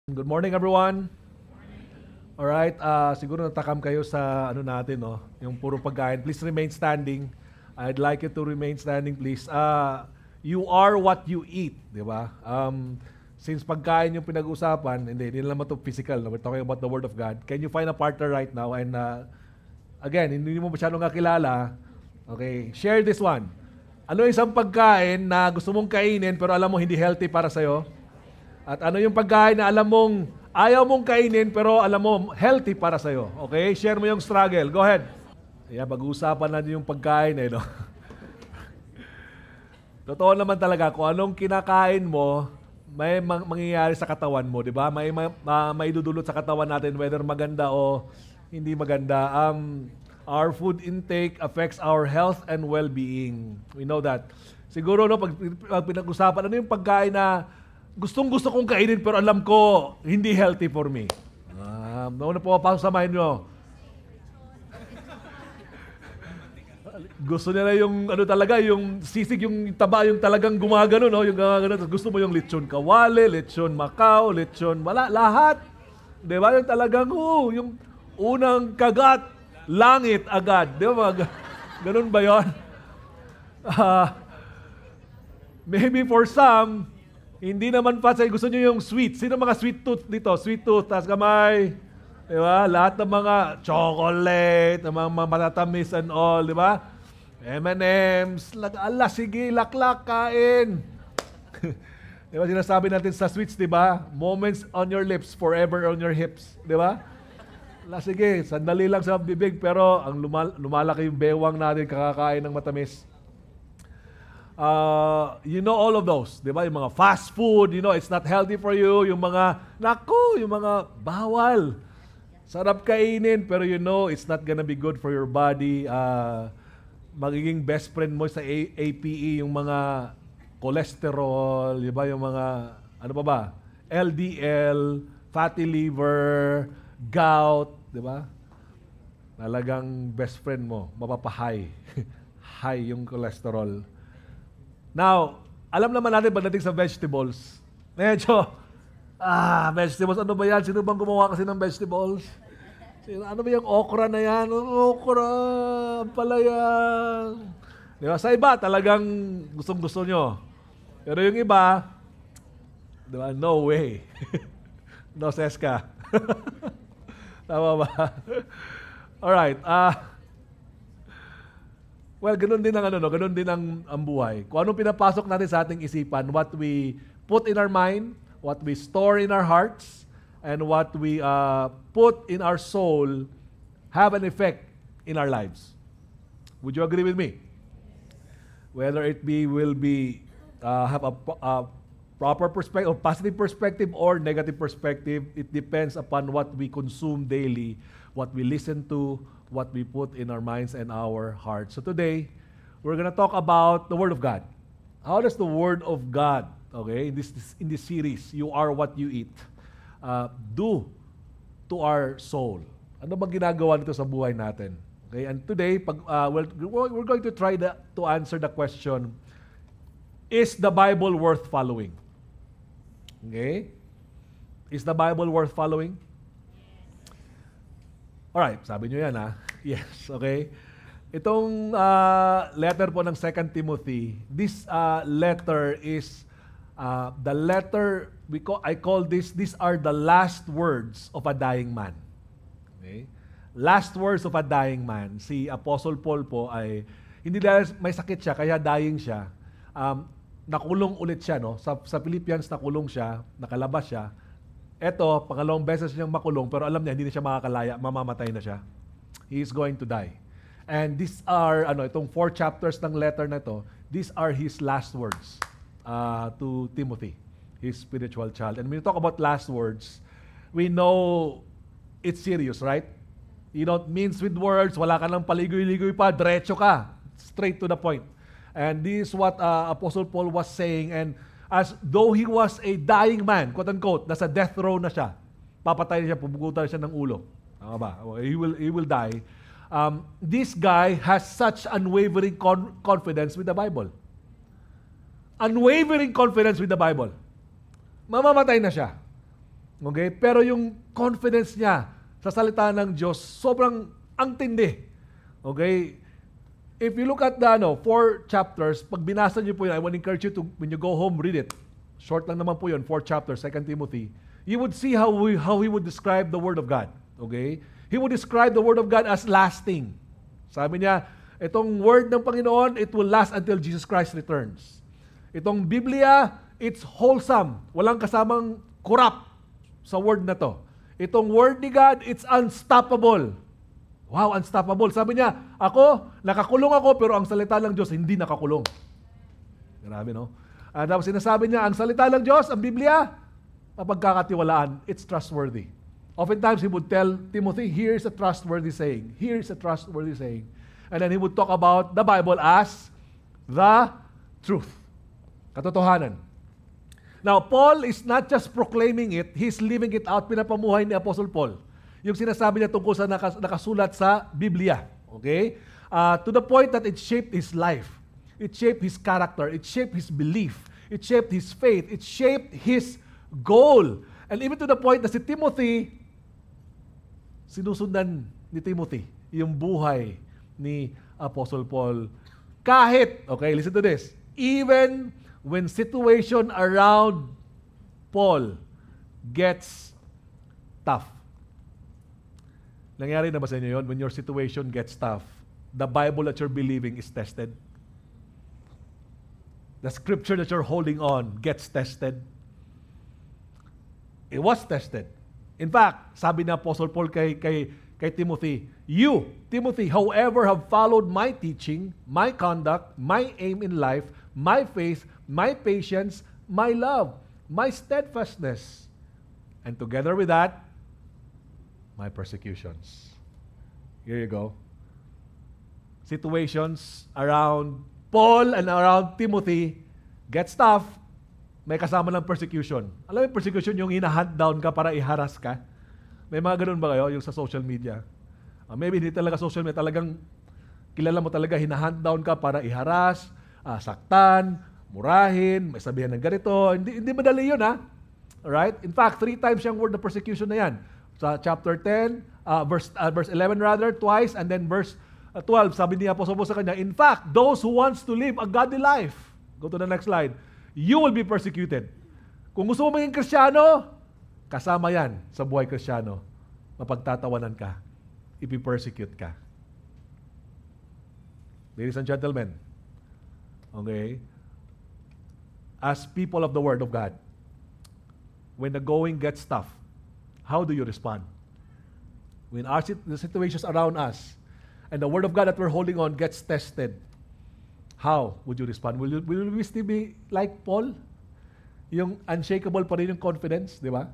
Good morning, everyone. Alright, siguro natakam kayo sa ano natin, no? Yung puro pagkain. Please remain standing. I'd like you to remain standing, please. You are what you eat, di ba? Since pagkain yung pinag-usapan, hindi naman ito physical. No? We're talking about the Word of God. Can you find a partner right now? And again, hindi mo masyadong kakilala. Okay, share this one. Ano yung isang pagkain na gusto mong kainin pero alam mo hindi healthy para sa'yo? At ano yung pagkain na alam mong ayaw mong kainin pero alam mo healthy para sa'yo? Okay? Share mo yung struggle. Go ahead. Yeah, pag-uusapan natin yung pagkain no? Totoo naman talaga, kung anong kinakain mo, may mangyayari sa katawan mo, di ba? May idudulot sa katawan natin whether maganda o hindi maganda. Our food intake affects our health and well-being. We know that. Siguro, no, pag pinag-usapan, ano yung pagkain na gustong-gusto kong kainin pero alam ko hindi healthy for me. Nauna po pa sa mind nyo. Gusto nila yung ano talaga, yung sisig, yung taba, yung talagang gumagano, no? Yung gumagano. Gusto mo yung lechon kawali, lechon Macau, lechon wala, lahat. Di ba? Yung talagang, yung unang kagat, langit agad. Di ba? Ganun ba yun? Maybe for some, hindi naman pa gusto nyo yung sweet. Sino mga sweet tooth dito? Sweet tooth, taas kamay. Di ba? Lahat ng mga chocolate, ng mga matatamis and all, di ba? M&M's, ala, sige, laklak, kain. Di ba? Sinasabi natin sa sweets, di ba? Moments on your lips, forever on your hips. Di ba? Ala, sige, sandali lang sa bibig, pero ang lumalaki yung bewang natin kakakain ng matamis. You know all of those, di ba? Yung mga fast food, it's not healthy for you. Yung mga, yung mga bawal. Sarap kainin, pero it's not gonna be good for your body. Magiging best friend mo sa APE, yung mga cholesterol, di ba? Yung mga, ano pa ba? LDL, fatty liver, gout, di ba? Talagang best friend mo, mapapahay. High yung cholesterol. Now, alam naman natin pagdating sa vegetables, medyo, vegetables, ano ba yan? Sino bang gumawa kasi ng vegetables? Ano ba yung okra na yan? Okra, palaya. Di ba? Sa iba, talagang gustong-gusto nyo. Pero yung iba, di ba? No way. No seska. Tama ba? Alright, well, ganun din ganun din ang buhay. Kung anong pinapasok natin sa ating isipan, what we put in our mind, what we store in our hearts, and what we put in our soul have an effect in our lives. Would you agree with me? Whether it will be have a proper perspective, or positive perspective, or negative perspective, it depends upon what we consume daily, what we listen to, what we put in our minds and our hearts. So today, we're going to talk about the Word of God. How does the Word of God, okay, in this series, You Are What You Eat, do to our soul? Ano bang ginagawa nito sa buhay natin? Okay, and today, we're going to try to answer the question, is the Bible worth following? Okay? Is the Bible worth following? Alright, sabi nyo yan Yes, okay. Itong letter po ng 2 Timothy, this letter is the letter, I call these are the last words of a dying man. Okay? Last words of a dying man. Si Apostle Paul po ay, hindi dahil may sakit siya, kaya dying siya. Nakulong ulit siya, no? Sa Philippians, nakulong siya, nakalabas siya. Eto, pangalawang beses niyang makulong, pero alam niya, hindi na siya makakalaya, mamamatay na siya. He is going to die. And these are, itong 4 chapters ng letter na to, these are his last words to Timothy, his spiritual child. And when we talk about last words, we know it's serious, right? You don't mince with words, wala ka nang paligoy-ligoy pa, diretso ka, straight to the point. And this is what Apostle Paul was saying, and as though he was a dying man, quote-unquote, nasa death row na siya. Papatay na siya, pupugutan siya ng ulo. Tama ba? He will die. This guy has such unwavering confidence with the Bible. Unwavering confidence with the Bible. Mamamatay na siya. Okay? Pero yung confidence niya sa salita ng Diyos, sobrang ang tindi. Okay? If you look at the 4 chapters, pag binasa niyo po yun, I want to encourage you to, when you go home, read it. Short lang naman po yun, 4 chapters, 2 Timothy. You would see how he would describe the Word of God. Okay? He would describe the Word of God as lasting. Sabi niya, itong Word ng Panginoon, it will last until Jesus Christ returns. Itong Biblia, it's wholesome. Walang kasamang corrupt sa Word na to. Itong Word ni God, it's unstoppable. Wow, unstoppable. Sabi niya, nakakulong ako, pero ang salita ng Diyos, hindi nakakulong. Grabe, no? Tapos sinasabi niya, ang salita ng Diyos, ang Biblia, mapagkakatiwalaan, it's trustworthy. Oftentimes, he would tell Timothy, here's a trustworthy saying. Here's a trustworthy saying. And then he would talk about the Bible as the truth. Katotohanan. Now, Paul is not just proclaiming it, he's living it out. Pinapamuhay ni Apostle Paul. Yung sinasabi niya tungkol sa nakasulat sa Biblia. Okay? To the point that it shaped his life. It shaped his character. It shaped his belief. It shaped his faith. It shaped his goal. And even to the point na si Timothy, sinusundan ni Timothy yung buhay ni Apostle Paul. Kahit, okay, listen to this, even when situation around Paul gets tough. Nangyari na ba sa inyo yun? When your situation gets tough, the Bible that you're believing is tested. The scripture that you're holding on gets tested. It was tested. In fact, sabi na Apostle Paul kay Timothy, you, Timothy, however have followed my teaching, my conduct, my aim in life, my faith, my patience, my love, my steadfastness, and together with that, my persecutions. Here you go. Situations around Paul and around Timothy gets tough, may kasama ng persecution. Alam mo, persecution yung hina-hunt down ka para i-harass ka. May mga ganun ba kayo yung sa social media? Maybe hindi talaga social media, talagang kilala mo talaga, hina-hunt down ka para i-harass, saktan, murahin, may sabihan ng ganito. Hindi madali yun, ha? Alright? In fact, 3 times yung word na persecution na yan. Sa chapter 10, verse 11 rather, twice, and then verse 12, sabi niya po sa kanya, in fact, those who wants to live a godly life, go to the next slide, you will be persecuted. Kung gusto mo maging Kristiyano, kasama yan sa buhay Kristiyano. Mapagtatawanan ka, ipipersecute ka. Ladies and gentlemen, okay, as people of the Word of God, when the going gets tough, how do you respond? When the situations around us and the Word of God that we're holding on gets tested, how would you respond? Will we still be like Paul? Yung unshakable pa rin yung confidence, di ba?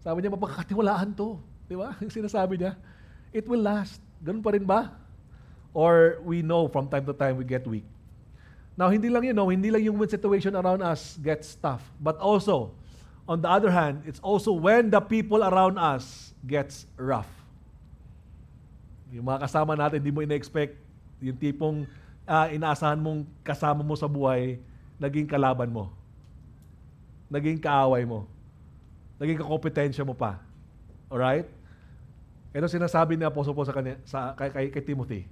Sabi niya, mapagkakatiwalaan to. Di ba? Yung sinasabi niya, it will last. Ganun pa rin ba? Or we know from time to time we get weak. Now, hindi lang yung when situation around us gets tough, but also, on the other hand, it's also when the people around us gets rough. Yung mga kasama natin, hindi mo ina-expect, yung tipong inaasahan mong kasama mo sa buhay, naging kalaban mo. Naging kaaway mo. Naging kakompetensya mo pa. Alright? Ito sinasabi ni Apostle Paul kay Timothy.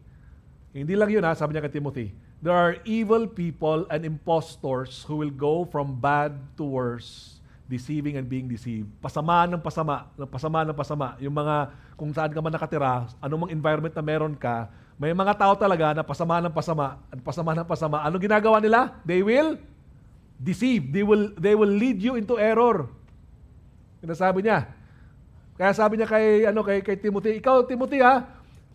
Hindi lang yun, sabi niya kay Timothy, there are evil people and impostors who will go from bad to worse, deceiving and being deceived. Pasama ng pasama. Yung mga, kung saan ka man nakatira, anumang environment na meron ka, may mga tao talaga na pasama ng pasama. Ano ginagawa nila? They will deceive. They will lead you into error. Sinasabi niya. Kaya sabi niya kay Timothy, ikaw Timothy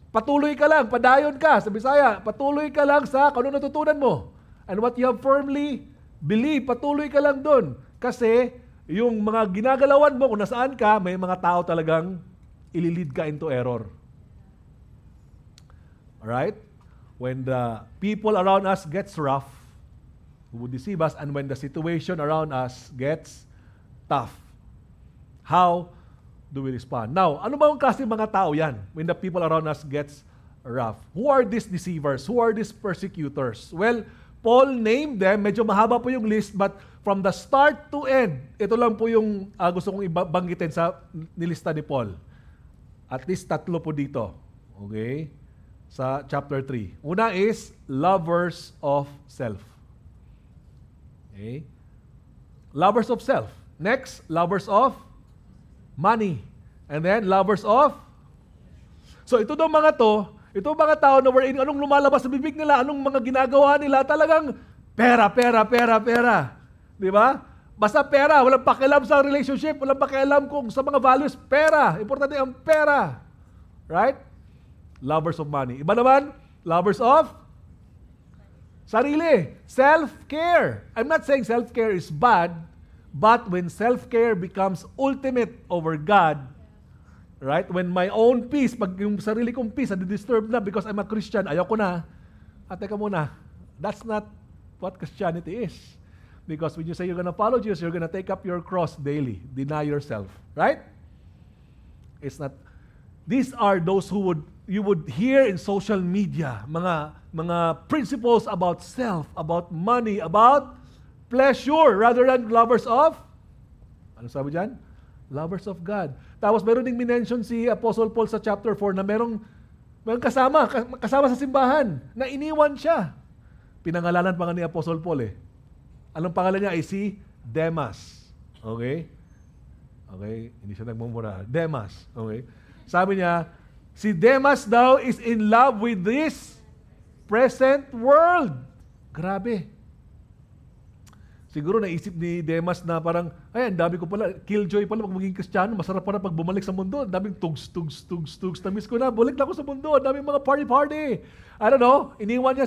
patuloy ka lang, padayon ka sa Bisaya, patuloy ka lang sa kung ano natutunan mo. And what you have firmly believed, patuloy ka lang doon. Kasi yung mga ginagalawan mo, kung nasaan ka, may mga tao talagang ililid ka into error. Alright? When the people around us gets rough, who would deceive us, and when the situation around us gets tough, how do we respond? Now, ano ba ang klase mga tao yan when the people around us gets rough? Who are these deceivers? Who are these persecutors? Well, Paul named them, medyo mahaba po yung list, but from the start to end, ito lang po yung gusto kong ibanggitin sa nilista ni Paul. At least 3 po dito. Okay? Sa chapter 3. Una is, lovers of self. Okay? Lovers of self. Next, lovers of money. And then, lovers of... So, ito daw mga to, ito mga tao na wherein anong lumalabas sa bibig nila, anong mga ginagawa nila, talagang pera, pera, pera, pera. Di ba? Basta pera, walang pakialam sa relationship, walang pakialam kung sa mga values, pera. Importante ang pera. Right? Lovers of money. Iba naman, lovers of sarili. Self-care. I'm not saying self-care is bad, but when self-care becomes ultimate over God, right? When my own peace, pag yung sarili kong peace, disturb na because I'm a Christian, ayaw ko na. Teka muna, that's not what Christianity is. Because when you say you're gonna follow Jesus, you're gonna take up your cross daily. Deny yourself. Right? It's not. These are those who you would hear in social media, mga principles about self, about money, about pleasure, rather than lovers of, ano sabi dyan? Lovers of God. Tapos meron ding minention si Apostle Paul sa chapter 4 na merong kasama sa simbahan, na iniwan siya. Pinangalanan pa nga ni Apostle Paul eh. Anong pangalan niya ay si Demas. Okay? Okay? Hindi siya nagmumura. Demas. Okay? Sabi niya, si Demas daw is in love with this present world. Grabe. Siguro naisip ni Demas na parang, ay, ang dami ko pala, killjoy pala pag maging Kristiyano, masarap pala pag bumalik sa mundo. Ang daming tugs. Na-miss ko na, balik na ako sa mundo. Ang daming mga party. I don't know, iniwan niya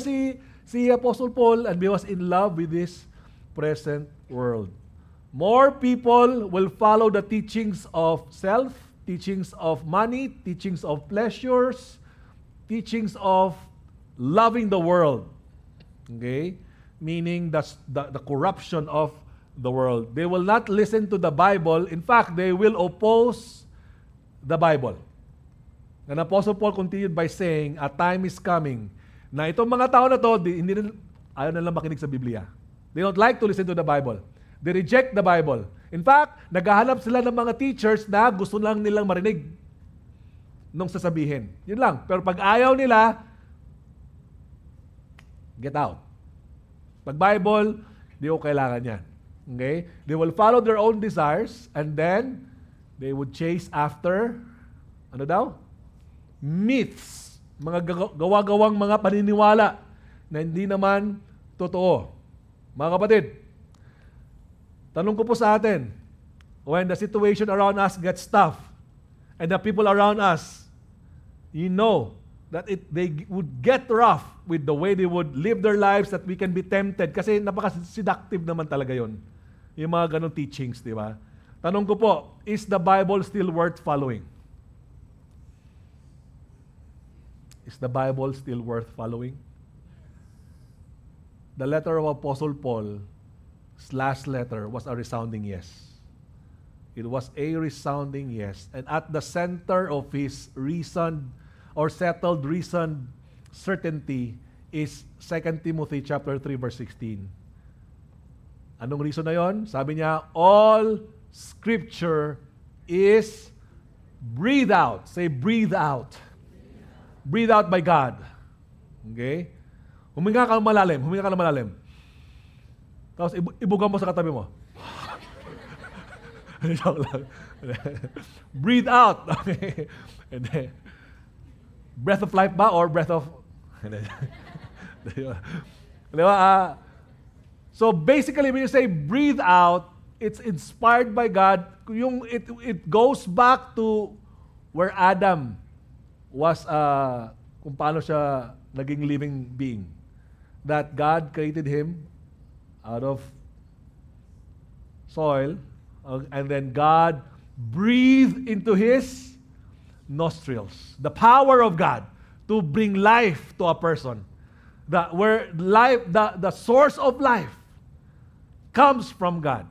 si Apostle Paul and he was in love with this present world. More people will follow the teachings of self, teachings of money, teachings of pleasures, teachings of loving the world. Okay? Meaning the corruption of the world. They will not listen to the Bible. In fact, they will oppose the Bible. And Apostle Paul continued by saying, a time is coming na itong mga tao na to, ayaw na lang makinig sa Biblia. They don't like to listen to the Bible. They reject the Bible. In fact, naghahanap sila ng mga teachers na gusto lang nilang marinig nung sasabihin. Yun lang. Pero pag ayaw nila, get out. Pag Bible, di ko kailangan yan. Okay? They will follow their own desires and then they would chase after, ano daw? Myths. Mga gawa-gawang mga paniniwala na hindi naman totoo. Mga kapatid, tanong ko po sa atin, when the situation around us gets tough and the people around us, you know that they would get rough with the way they would live their lives, that we can be tempted. Kasi napaka-seductive naman talaga yon. Yung mga ganong teachings, di ba? Tanong ko po, is the Bible still worth following? Is the Bible still worth following? The letter of Apostle Paul, his last letter, was a resounding yes. It was a resounding yes. And at the center of his reasoned or settled reasoned certainty is 2 Timothy chapter 3 verse 16. Anong reason na yon? Sabi niya, all Scripture is breathed out. Say, breathed out. Breathed out by God. Okay? Huminga ka ng malalim. Tapos ibugan mo sa katabi mo. Breathe out. Okay. And then, breath of life ba or breath of... So basically, when you say breathe out, it's inspired by God. It goes back to where Adam was, kung paano siya naging living being. That God created him out of soil, and then God breathed into his nostrils the power of God to bring life to a person. The source of life comes from God.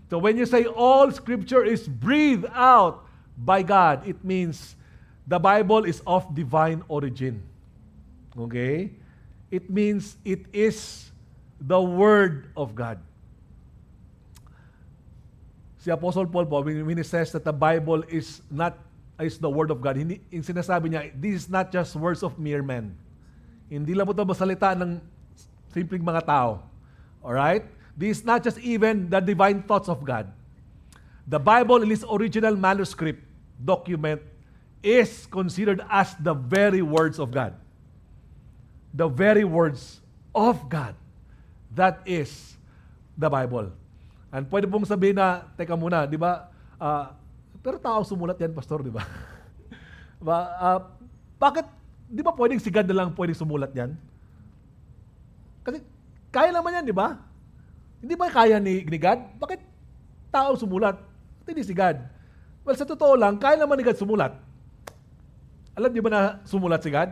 So when you say all Scripture is breathed out by God, it means the Bible is of divine origin. Okay? It means it is the Word of God. Si Apostle Paul po, when he says that the Bible is the Word of God, yung sinasabi niya, this is not just words of mere men. Hindi lang po ito masalita ng simpleng mga tao. Alright? This is not just even the divine thoughts of God. The Bible in its original manuscript document is considered as the very words of God. The very words of God. That is the Bible. And pwede pong sabihin na, teka muna, di ba, pero tao sumulat yan, pastor, di ba? Bakit, di ba pwedeng si God na lang pwedeng sumulat yan? Kasi, kaya naman yan, di ba? Hindi ba kaya ni God? Bakit tao sumulat? Hindi si God. Well, sa totoo lang, kaya naman ni God sumulat. Alam niyo ba na sumulat si God?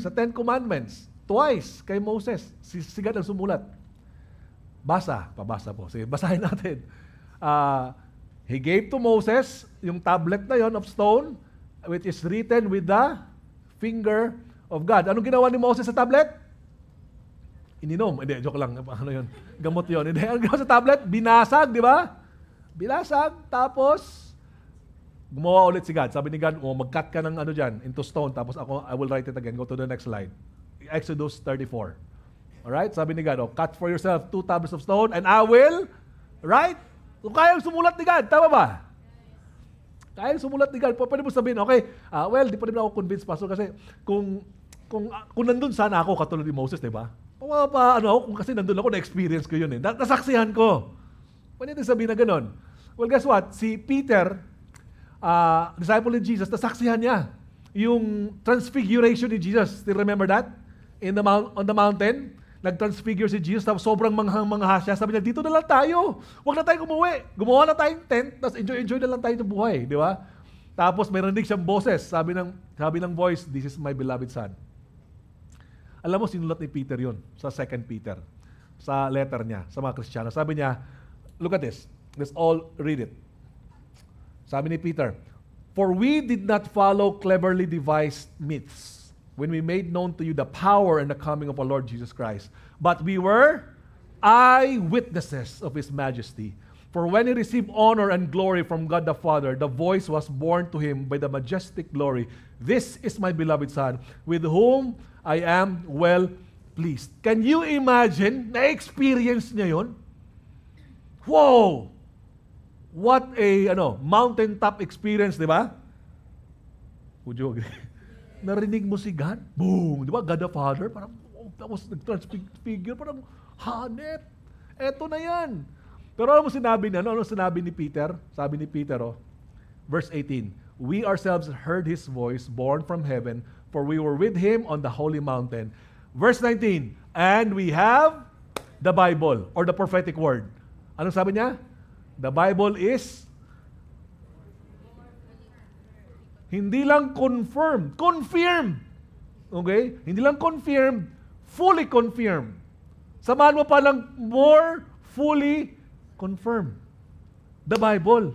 Sa Ten Commandments, twice kay Moses, si God ang sumulat. Pabasa po. Sige, basahin natin. He gave to Moses yung tablet na yon of stone, which is written with the finger of God. Anong ginawa ni Moses sa tablet? Ininom. Hindi, joke lang. Ano yun? Gamot yun. Hindi, ang ginawa sa tablet, binasag, di ba? Binasag, tapos gumawa ulit si God. Sabi ni God, mag-cut ka ng ano dyan, into stone, tapos I will write it again. Go to the next slide. Exodus 34. Alright? Sabi ni God, cut for yourself 2 tablets of stone, and I will write. Kung kayang sumulat ni God, tama ba? Kayang sumulat ni God. Pwede mo sabihin, okay, di pa rin ako convinced, Pastor, kasi kung nandun sana ako, katulad ni Moses, di ba? Kung kasi nandun ako, na-experience ko yun eh. Nasaksihan ko. Pwede natin sabihin na ganun. Well, guess what? Si Peter, disciple ni Jesus, nasaksihan niya yung transfiguration ni Jesus. Still remember that? On the mountain, nag-transfigure si Jesus, tapos sobrang manghang-mangha siya. Sabi niya, dito na lang tayo. Huwag na tayong umuwi. Gumawa na tayong tent, tapos enjoy na lang tayo ng buhay. Di ba? Tapos may narinig siyang boses. Sabi ng voice, this is my beloved son. Alam mo, sinulat ni Peter yun sa 2 Peter. Sa letter niya, sa mga Kristiyano. Sabi niya, look at this. Let's all read it. Sabi ni Peter, for we did not follow cleverly devised myths when we made known to you the power and the coming of our Lord Jesus Christ. But we were eyewitnesses of His majesty. For when He received honor and glory from God the Father, the voice was borne to Him by the majestic glory, this is my beloved Son, with whom I am well pleased. Can you imagine, na-experience niya yun? Wow! What a mountaintop experience, di ba? Would you agree? Narinig mo si God? Boom! Di ba? God the Father, parang, tapos nag-transfigure, parang, hanep! Eto na yan! Pero ano sinabi niya? Ano sinabi ni Peter? Sabi ni Peter, verse 18, we ourselves heard His voice born from heaven, for we were with Him on the holy mountain. Verse 19, and we have the Bible, or the prophetic word. Anong sabi niya? The Bible is hindi lang confirmed. Okay? Hindi lang confirmed, fully confirmed. Samahan mo pa lang more fully confirmed. The Bible.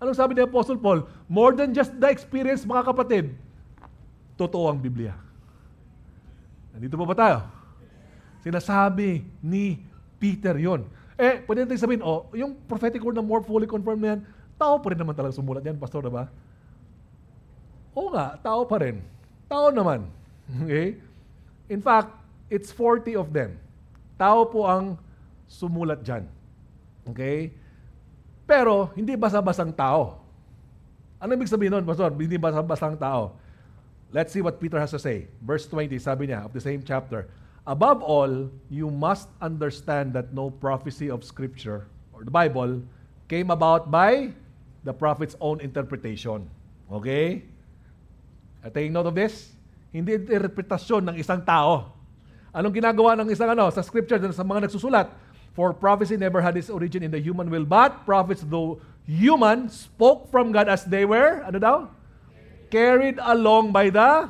Anong sabi ni Apostle Paul? More than just the experience, mga kapatid. Totoo ang Biblia. Nandito pa ba tayo? Sinasabi ni Peter yon. Pwede natin sabihin, yung prophetic word na more fully confirmed na yan, tao pa rin naman talagang sumulat yan, pastor, diba? Oo nga, tao pa rin. Tao naman. Okay? In fact, it's 40 of them. Tao po ang sumulat dyan. Okay? Pero, hindi basa-basang tao. Ano ibig sabihin nun, pastor? Hindi basa-basang tao. Let's see what Peter has to say. Verse 20, sabi niya, of the same chapter, above all, you must understand that no prophecy of Scripture, or the Bible, came about by the prophet's own interpretation. Okay? Taking note of this, hindi interpretasyon ng isang tao. Anong ginagawa ng isang sa Scripture, sa mga nagsusulat? For prophecy never had its origin in the human will, but prophets, though human, spoke from God as they were, carried along by the,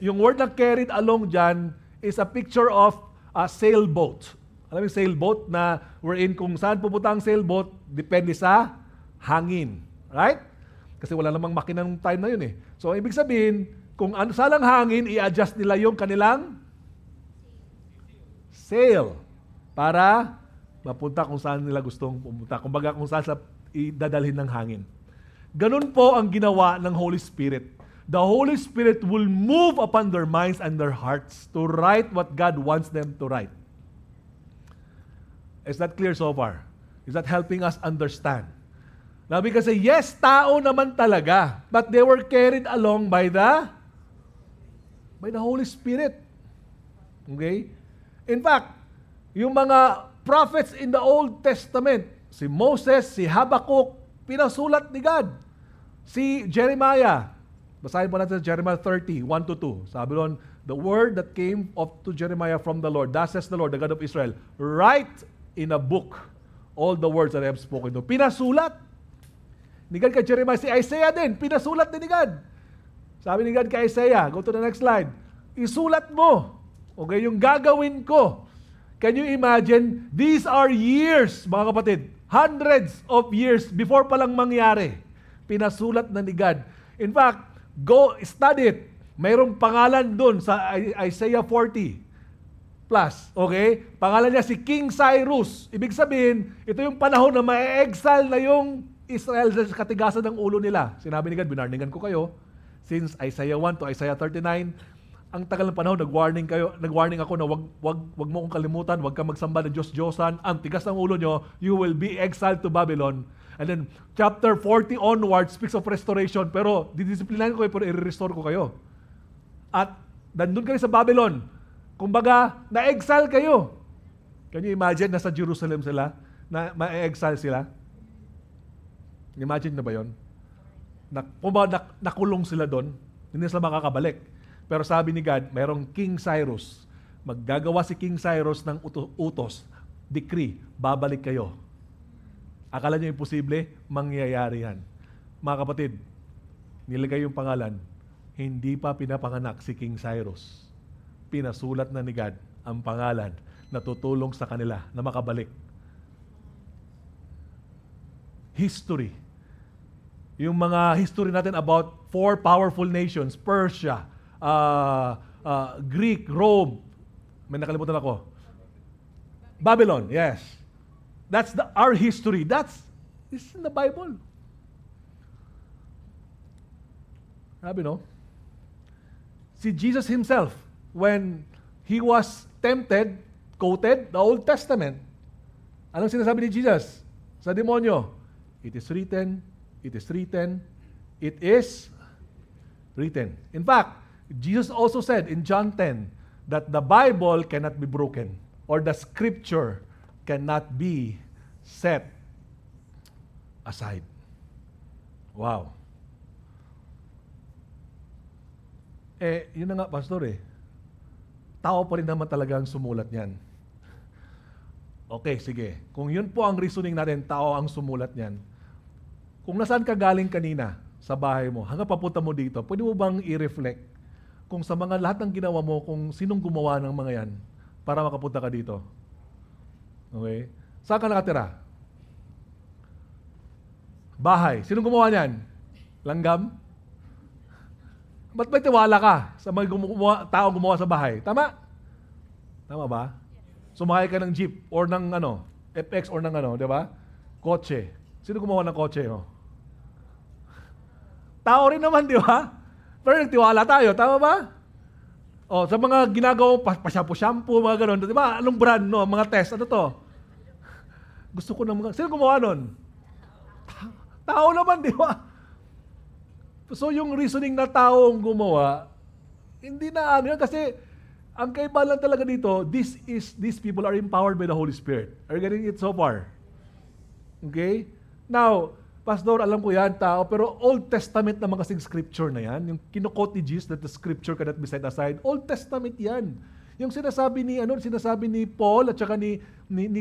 yung word na carried along dyan, is a picture of a sailboat. Alam mo yung sailboat na wherein kung saan pupunta ang sailboat, depende sa hangin. Right? Kasi wala namang makina ng time na yun eh. So, ibig sabihin, kung ano salang hangin, i-adjust nila yung kanilang sail para mapunta kung saan nila gustong pumunta. Kumbaga kung saan sa idadalhin ng hangin. Ganun po ang ginawa ng Holy Spirit. The Holy Spirit will move upon their minds and their hearts to write what God wants them to write. Is that clear so far? Is that helping us understand? Now, because yes, tao naman talaga, but they were carried along by the Holy Spirit. Okay? In fact, yung mga prophets in the Old Testament, si Moses, si Habakkuk, pinasulat ni God. Si Jeremiah, basahin po natin sa Jeremiah 30, 1-2. Sabi doon, the word that came to Jeremiah from the Lord, thus says the Lord, the God of Israel, write in a book all the words that I have spoken to. Pinasulat ni God kay Jeremiah. Si Isaiah din, pinasulat din ni God. Sabi ni God kay Isaiah, go to the next slide, isulat mo, okay, yung gagawin ko. Can you imagine? These are years, mga kapatid, hundreds of years before palang mangyari. Pinasulat na ni God. In fact, go study it. Mayroong pangalan doon sa Isaiah 40 plus, okay? Pangalan niya si King Cyrus. Ibig sabihin, ito yung panahon na ma-exile na yung Israel sa katigasan ng ulo nila. Sinabi ni God, binarningan ko kayo since Isaiah 1 to Isaiah 39. Ang tagal ng panahon, nag-warning ako na wag mo kong kalimutan, wag kang magsamba ng Diyos-Diyosan. Ang tigas ng ulo nyo, you will be exiled to Babylon. And then, chapter 40 onward speaks of restoration. Pero, didisiplinahin ko kayo, pero i-restore ko kayo. At, nandun kayo sa Babylon. Kumbaga, na-exile kayo. Can you imagine, nasa Jerusalem sila, na ma-exile sila? Imagine na ba yun? Nakulong sila doon, hindi sila makakabalik. Pero sabi ni God, mayroong King Cyrus. Maggagawa si King Cyrus ng utos, decree, babalik kayo. Akala niyo imposible? Mangyayari yan. Mga kapatid, nilagay yung pangalan, hindi pa pinapanganak si King Cyrus. Pinasulat na ni God ang pangalan na tutulong sa kanila na makabalik. History. Yung mga history natin about 4 powerful nations, Persia, Greek, Rome, may nakalimutan ako. Babylon, yes. That's our history. It's in the Bible. Sabi, no? Si Jesus himself, when he was tempted, quoted the Old Testament. Anong sinasabi ni Jesus sa demonyo? It is written, it is written, it is written. In fact, Jesus also said in John 10 that the Bible cannot be broken or the scripture cannot be set aside. Wow. Yun na nga, Pastor Tao pa rin naman talaga ang sumulat niyan. Okay, sige. Kung yun po ang reasoning natin, tao ang sumulat niyan. Kung nasaan ka galing kanina sa bahay mo, hanggang papunta mo dito, pwede mo bang i-reflect kung sa mga lahat ng ginawa mo, kung sinong gumawa ng mga yan para makapunta ka dito? Okay? Saan ka nakatira? Bahay. Sinong gumawa niyan? Langgam? Ba't may tiwala ka sa mga taong gumawa sa bahay? Tama? Tama ba? Sumakay ka ng jeep or ng FX or ng di ba? Kotse. Sino gumawa ng kotse? Tao rin naman, di ba? Pero nagtiwala tayo, tama ba? Sa mga ginagawa, pa-shampoo, mga gano'n, di ba? Anong brand, no? Mga test, ano to? Gusto ko ng mga... Sino gumawa nun? Tao naman, di ba? So yung reasoning na tao ang gumawa, hindi na yan, kasi ang kaiba lang talaga dito, these people are empowered by the Holy Spirit. Are you getting it so far? Okay? Now, Pastor, alam ko yan, tao, pero Old Testament naman kasing scripture na yan. Yung kinukote ni Jesus that the scripture cannot be set aside. Old Testament yan. Yung sinasabi ni Paul at saka ni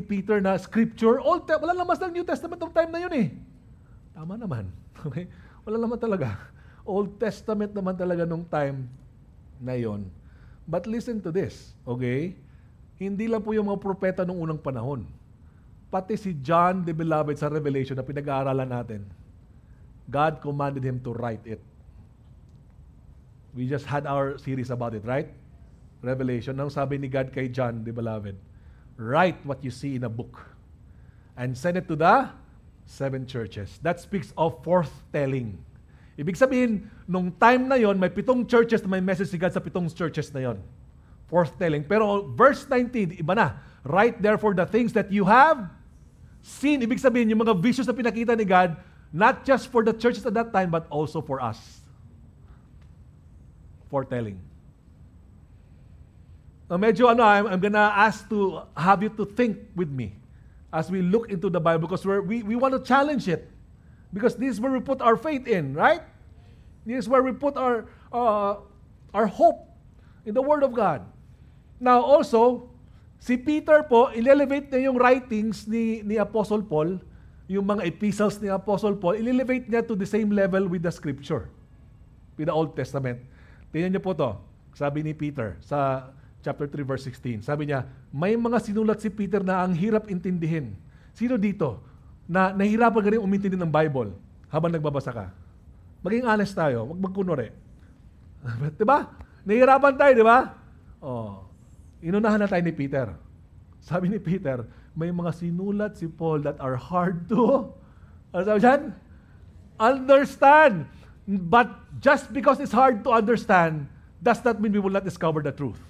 Peter na scripture, wala naman sa New Testament ng time na yun Tama naman. Okay? Wala naman talaga. Old Testament naman talaga nung time na yon. But listen to this, okay? Hindi lang po yung mga propeta nung unang panahon. Pati si John the Beloved sa Revelation na pinag-aaralan natin, God commanded him to write it. We just had our series about it, right? Revelation. Ang sabi ni God kay John, the beloved, write what you see in a book and send it to the 7 churches. That speaks of forthtelling. Ibig sabihin, nung time na yon, may 7 churches na may message si God sa 7 churches na yon. Forthtelling. Pero verse 19, iba na. Write therefore the things that you have seen. Ibig sabihin, yung mga visions na pinakita ni God, not just for the churches at that time, but also for us. Foretelling. Now, medyo I'm gonna ask to have you to think with me as we look into the Bible, because we want to challenge it. Because this is where we put our faith in, right? This is where we put our hope in the Word of God. Now also, si Peter po, ilelevate niya yung writings ni Apostle Paul, yung mga epistles ni Apostle Paul, ilelevate niya to the same level with the Scripture, with the Old Testament. Tingnan niyo po to, sabi ni Peter sa chapter 3 verse 16. Sabi niya, may mga sinulat si Peter na ang hirap intindihin. Sino dito na nahirapan ka rin umintindi ng Bible habang nagbabasa ka? Maging honest tayo, wag magkunwari. Diba? Nahihirapan tayo, di ba? Oh. Inunahan na tayo ni Peter. Sabi ni Peter, may mga sinulat si Paul that are hard to, ano sabi dyan? Understand. But just because it's hard to understand, does not mean we will not discover the truth.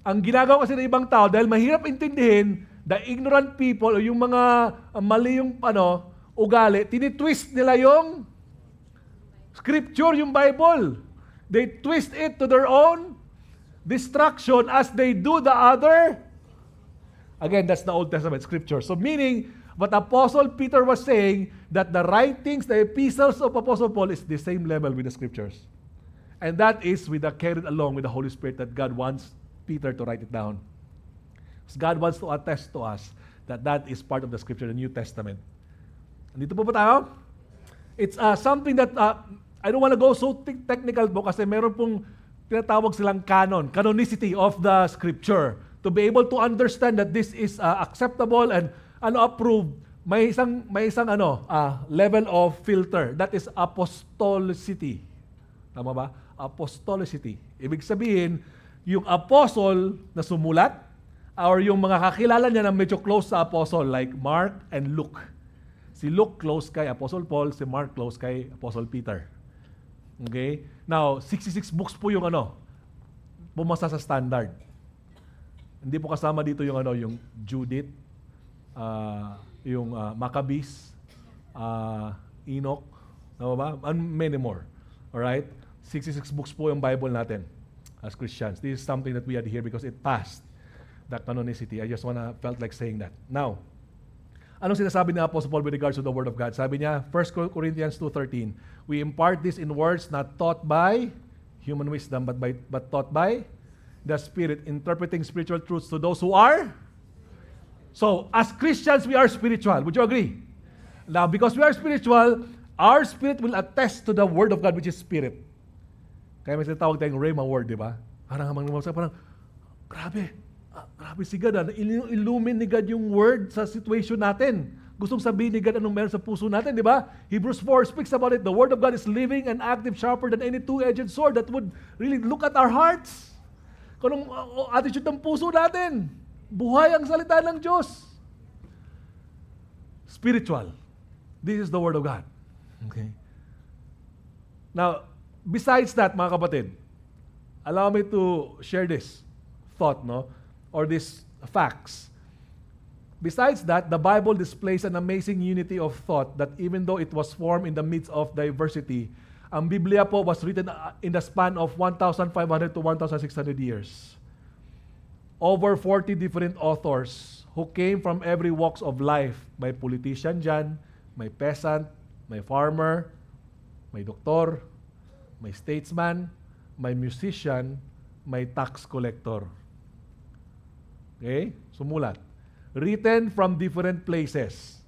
Ang ginagawa kasi ng ibang tao, dahil mahirap intindihin, the ignorant people, o yung mga mali yung ugali, tinitwist nila yung Scripture, yung Bible. They twist it to their own destruction as they do the other. Again, that's the Old Testament Scripture. So meaning, what Apostle Peter was saying, that the writings, the epistles of Apostle Paul is the same level with the Scriptures. And that is carried along with the Holy Spirit that God wants Peter to write it down. Because God wants to attest to us that that is part of the Scripture, the New Testament. Dito po ba tayo? It's something that I don't want to go so technical po kasi meron pong tinatawag silang canonicity of the Scripture. To be able to understand that this is acceptable and approved, may isang level of filter. That is apostolicity. Tama ba? Apostolicity. Ibig sabihin, yung apostle na sumulat or yung mga kakilala niya na medyo close sa apostle like Mark and Luke. Si Luke close kay Apostle Paul, si Mark close kay Apostle Peter. Okay? Now, 66 books po yung pumasa sa standard. Hindi po kasama dito yung yung Judith, yung Maccabees, Enoch, tama ba? And many more. Alright? 66 books po yung Bible natin as Christians. This is something that we adhere because it passed the canonicity. I just felt like saying that. Now, anong sinasabi ni Apostle Paul with regards to the Word of God? Sabi niya, 1 Corinthians 2:13, we impart this in words not taught by human wisdom, but taught by the Spirit, interpreting spiritual truths to those who are. So, as Christians, we are spiritual. Would you agree? Now, because we are spiritual, our spirit will attest to the Word of God, which is Spirit. Kaya may sinatawag tayong Rhema word, di ba? Parang grabe si God. Illumine ni God yung word sa situation natin. Gustong sabihin ni God anong meron sa puso natin, di ba? Hebrews 4 speaks about it. The Word of God is living and active, sharper than any two-edged sword that would really look at our hearts. Kung anong attitude ng puso natin. Buhay ang salita ng Diyos. Spiritual. This is the Word of God. Okay? Now, besides that, mga kapatid, allow me to share this thought, or these facts. Besides that, the Bible displays an amazing unity of thought that even though it was formed in the midst of diversity, ang Biblia po was written in the span of 1,500 to 1,600 years. Over 40 different authors who came from every walks of life. May politician dyan, may peasant, may farmer, may doktor, may statesman, may musician, may tax collector. Okay? Sumulat. Written from different places.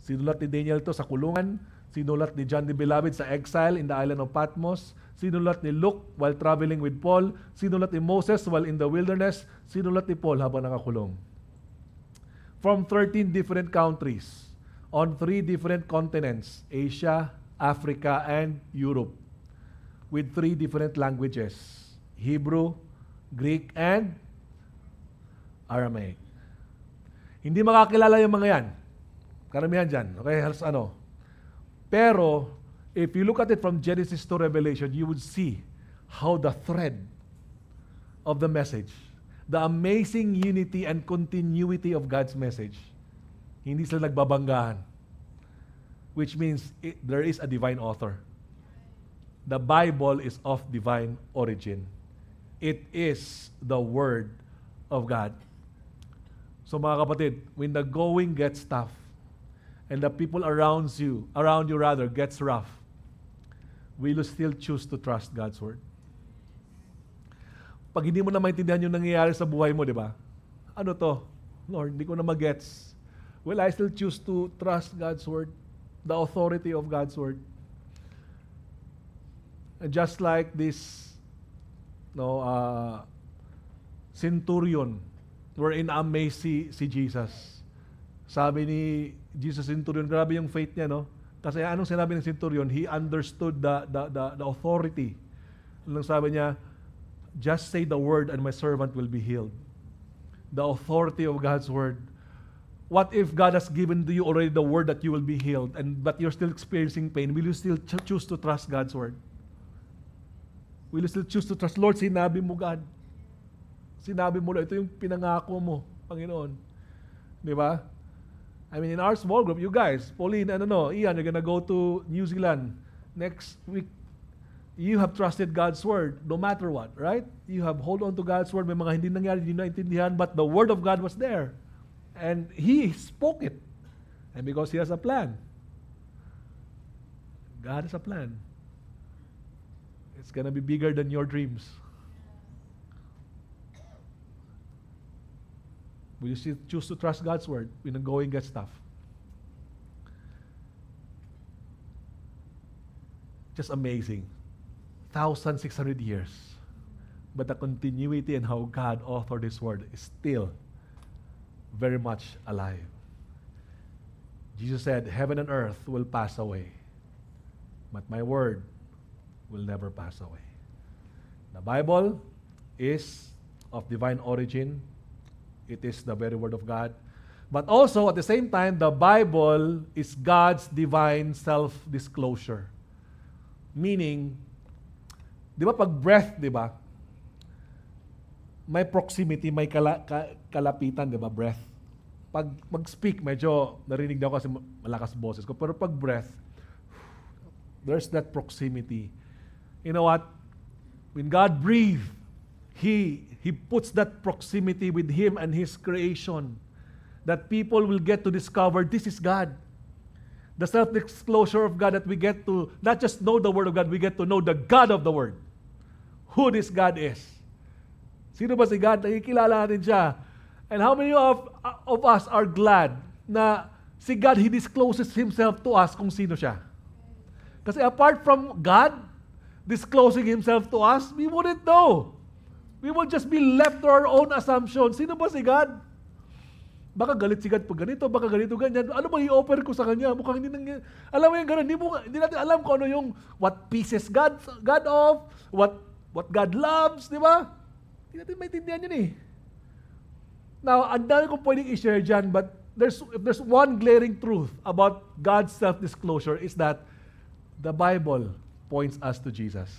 Sinulat ni Daniel to sa kulungan, sinulat ni John the Beloved sa exile in the island of Patmos, sinulat ni Luke while traveling with Paul, sinulat ni Moses while in the wilderness, sinulat ni Paul habang nakakulong. From 13 different countries, on 3 different continents, Asia, Africa, and Europe, with 3 different languages, Hebrew, Greek and Aramaic. Hindi makakilala yung mga yan. Karamihan dyan. Okay, halos ano. Pero, if you look at it from Genesis to Revelation, you would see how the thread of the message, the amazing unity and continuity of God's message, hindi sila nagbabanggahan. Which means there is a divine author. The Bible is of divine origin. It is the Word of God. So mga kapatid, when the going gets tough, and the people around you gets rough, will you still choose to trust God's Word? Pag hindi mo na maintindihan yung nangyayari sa buhay mo, di ba? Ano to? Lord, hindi ko na magets. Will I still choose to trust God's Word? The authority of God's Word? And just like this centurion, wherein amazed si Jesus. Sabi ni Jesus centurion, grabe yung faith niya, no? Kasi anong sinabi ng centurion? He understood the authority. Anong sabi niya? Just say the word and my servant will be healed. The authority of God's word. What if God has given to you already the word that you will be healed, but you're still experiencing pain? Will you still choose to trust God's word? Will you still choose to trust? Lord, sinabi mo, God. Sinabi mo, ito yung pinangako mo, Panginoon. Di ba? I mean, in our small group, you guys, Pauline, Ian, you're gonna go to New Zealand next week. You have trusted God's word no matter what, right? You have hold on to God's word. May mga hindi nangyari, hindi naintindihan, but the word of God was there. And He spoke it. And because He has a plan. God has a plan. It's gonna be bigger than your dreams. Will you still choose to trust God's word when the going gets tough? Just amazing. 1,600 years. But the continuity and how God authored this word is still very much alive. Jesus said, heaven and earth will pass away, but my word will never pass away. The Bible is of divine origin. It is the very word of God. But also, at the same time, the Bible is God's divine self-disclosure. Meaning, di ba pag breath, di ba? May proximity, may kalapitan, di ba? Breath. Pag mag-speak, medyo narinig daw kasi malakas boses ko. Pero pag breath, there's that proximity. You know what? When God breathed, He puts that proximity with Him and His creation, that people will get to discover this is God. The self-disclosure of God, that we get to not just know the Word of God, we get to know the God of the Word. Who this God is. Sino ba si God? Nakikilala natin siya. And how many of us are glad na si God, He discloses Himself to us kung sino siya? Kasi apart from God disclosing Himself to us, we wouldn't know. We will just be left to our own assumption. Sino ba si God? Baka galit si God pag ganito, baka ganito, ganyan. Ano bang i-offer ko sa Kanya? Mukhang hindi nangyayari. Alam mo yung gano'n, hindi natin alam kung ano yung what pieces God of, what God loves, di ba? Hindi natin maintindihan yun eh. Now, ang dami kong pwedeng i-share dyan, but if there's one glaring truth about God's self-disclosure is that the Bible points us to Jesus.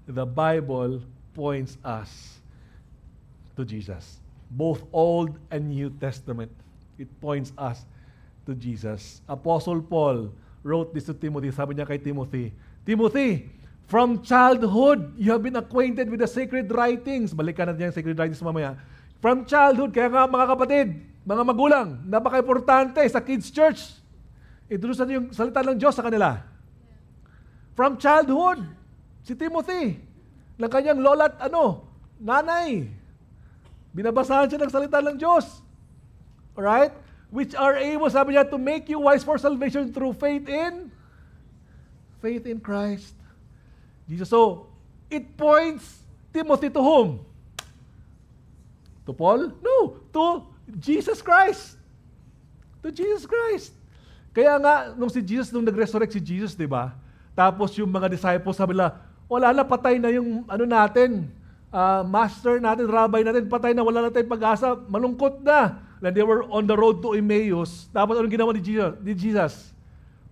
The Bible points us to Jesus. Both Old and New Testament. It points us to Jesus. Apostle Paul wrote this to Timothy. Sabi niya kay Timothy, Timothy, from childhood, you have been acquainted with the sacred writings. Balikan natin yung sacred writings mamaya. From childhood, kaya nga mga kapatid, mga magulang, napaka-importante sa kids' church. Introduce natin yung salita ng Diyos sa kanila. From childhood, si Timothy, ng kanyang lola at nanay. Binabasahan siya ng salita ng Diyos. Alright? Which are able, sabi niya, to make you wise for salvation through faith in Christ. Jesus. So, it points Timothy to whom? To Paul? No. To Jesus Christ. To Jesus Christ. Kaya nga, nung nag-resurrect si Jesus, di ba? Tapos yung mga disciples, sabi nila, wala na, patay na yung natin. master natin, rabbi natin, patay na, wala na tayong pag-asa, malungkot na. And they were on the road to Emmaus. Tapos anong ginawa ni Jesus?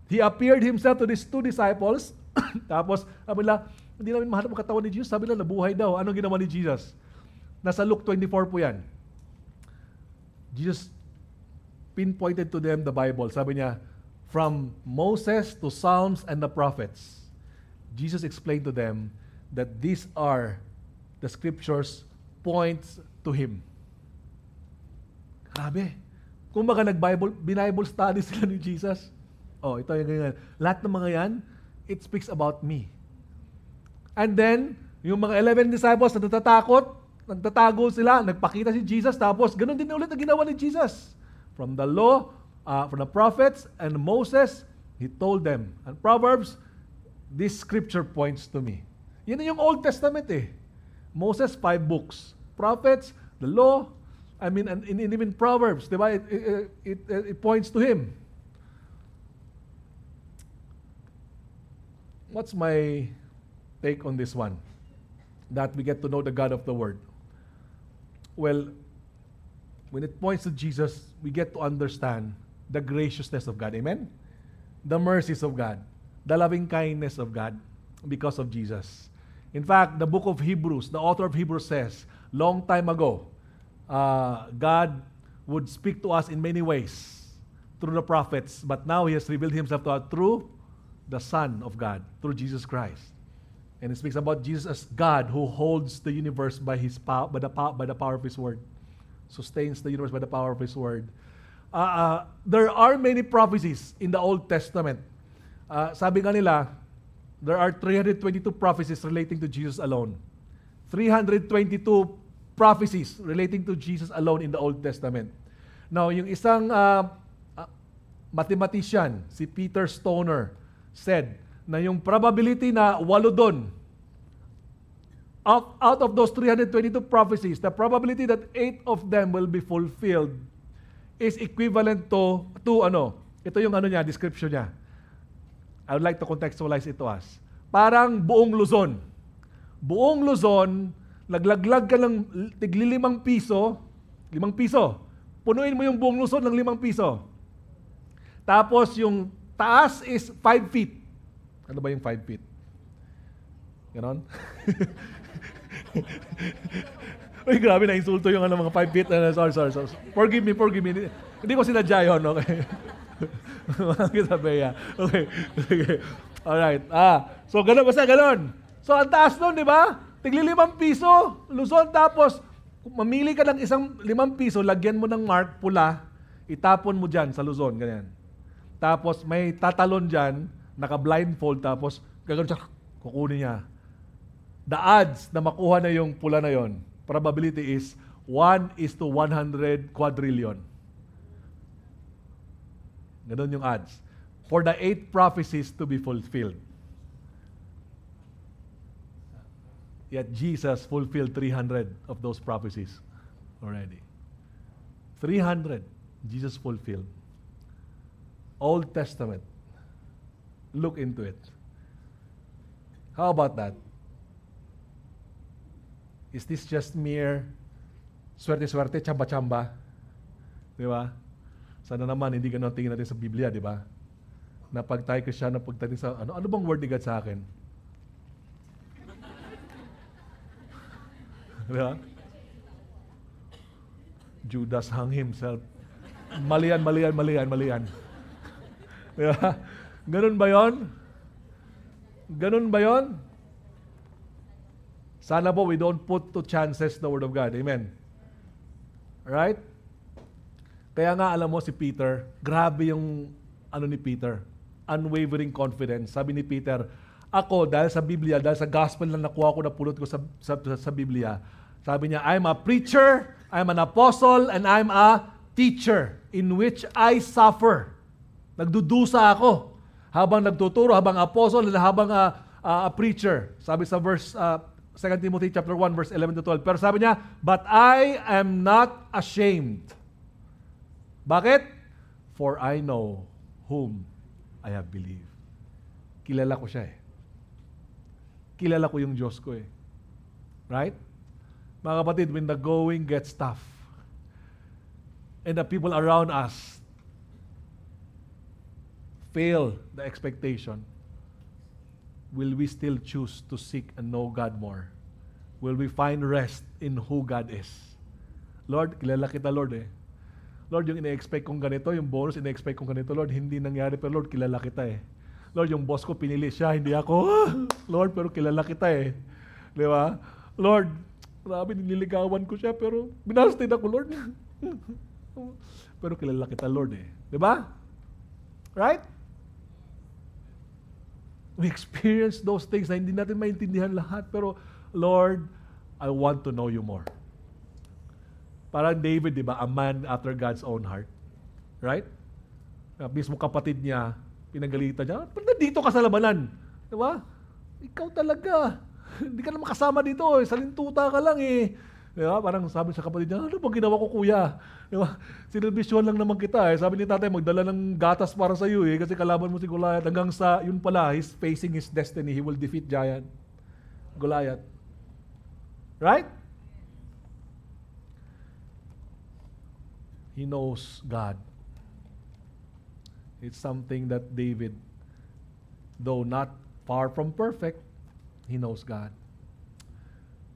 He appeared himself to these two disciples. Tapos sabi nila, hindi namin mahanap ang katawan ni Jesus. Sabi nila, nabuhay daw. Anong ginawa ni Jesus? Nasa Luke 24 po yan. Jesus pinpointed to them the Bible. Sabi niya, from Moses to Psalms and the prophets, Jesus explained to them that these are the scriptures points to Him. Grabe. Kung baka Bible study sila ni Jesus. Oh, ito yung ganyan. Lahat ng mga yan, it speaks about me. And then, yung mga 11 disciples na nagtatago sila, nagpakita si Jesus, tapos ganun din ulit ang ginawa ni Jesus. From the law, from the prophets, and Moses, He told them. And Proverbs, this scripture points to me. Yan yung Old Testament eh. Moses, 5 books. Prophets, the law, and even Proverbs, di ba? It points to Him. What's my take on this one? That we get to know the God of the Word. Well, when it points to Jesus, we get to understand the graciousness of God. Amen? The mercies of God. The loving kindness of God because of Jesus. In fact, the book of Hebrews, the author of Hebrews says, long time ago, God would speak to us in many ways through the prophets, but now He has revealed Himself to us through the Son of God, through Jesus Christ. And it speaks about Jesus as God who holds the universe by the power of His word. Sustains the universe by the power of His word. There are many prophecies in the Old Testament. Sabi nga nila, there are 322 prophecies relating to Jesus alone. 322 prophecies relating to Jesus alone in the Old Testament. Now, yung isang mathematician, si Peter Stoner, said na yung probability na 8 doon, out of those 322 prophecies, the probability that 8 of them will be fulfilled is equivalent to ito yung description niya. I would like to contextualize it to us. Parang buong Luzon. Buong Luzon, naglaglag ka ng tigli 5 piso, 5 piso. Punuin mo yung buong Luzon ng 5 piso. Tapos yung taas is 5 feet. Ano ba yung 5 feet? Ganon? Uy, grabe na insulto yung mga 5 feet. Sorry. Forgive me. Hindi ko sinadya yun, okay? Kita Bea. Okay. Alright. So, basta ganon. So, ang taas nun, di ba? Tigli 5 piso, Luzon, tapos, mamili ka ng isang 5 piso, lagyan mo ng mark, pula, itapon mo dyan sa Luzon, ganyan. Tapos, may tatalon dyan, naka-blindfold, tapos, gagawin siya, kukunin niya. The odds na makuha na yung pula na yon, probability is 1:100 quadrillion. Ganon yung odds. For the 8 prophecies to be fulfilled. Yet Jesus fulfilled 300 of those prophecies already. 300 Jesus fulfilled. Old Testament. Look into it. How about that? Is this just mere swerte-swerte, chamba-chamba? Di ba? Sana naman hindi ganun tingin natin sa Biblia, di ba? Na pag tayo Kristiyano, pag tayo sa ano bang word ni God sa akin? Di ba? Judas hung himself. Malian. Di ba? Ganun ba yon? Ganun ba yon? Sana po we don't put to chances the Word of God. Amen? Right? Kaya nga alam mo si Peter, grabe yung ni Peter, unwavering confidence. Sabi ni Peter, ako dahil sa Biblia, dahil sa gospel na nakuha ko, napulot ko sa Biblia, sabi niya, I'm a preacher, I'm an apostle, and I'm a teacher in which I suffer. Nagdudusa ako habang nagtuturo, habang apostle, and habang a preacher. Sabi sa verse 2 Timothy chapter 1 verse 11 to 12. Pero sabi niya, but I am not ashamed. Bakit? For I know whom I have believed. Kilala ko siya eh. Kilala ko yung Diyos ko eh. Right? Mga kapatid, when the going gets tough, and the people around us fail the expectation, will we still choose to seek and know God more? Will we find rest in who God is? Lord, kilala kita, Lord eh. Lord, yung ina-expect kong ganito, yung bonus ina-expect kong ganito, Lord, hindi nangyari, pero Lord, kilala kita eh. Lord, yung boss ko pinili siya, hindi ako. Lord, pero kilala kita eh. Di ba? Lord, grabe, nililigawan ko siya, pero binasted ako, Lord. Pero kilala kita, Lord eh. Di ba? Right? We experience those things na hindi natin maintindihan lahat, pero Lord, I want to know you more. Parang David, di ba? A man after God's own heart. Right? Mismo kapatid niya, pinagalitan niya, pero dito ka sa labanan. Di ba? Ikaw talaga. Hindi ka naman kasama dito. Salintuta ka lang eh. Di ba? Parang sabi sa kapatid niya, ano ba ginawa ko kuya? Di ba? Sinilbisyon lang naman kita eh. Sabi ni tatay, magdala ng gatas para sa iyo eh. Kasi kalaban mo si Goliath. Hanggang sa, yun pala, he's facing his destiny. He will defeat giant. Goliath. Right? He knows God. It's something that David, though not far from perfect, he knows God.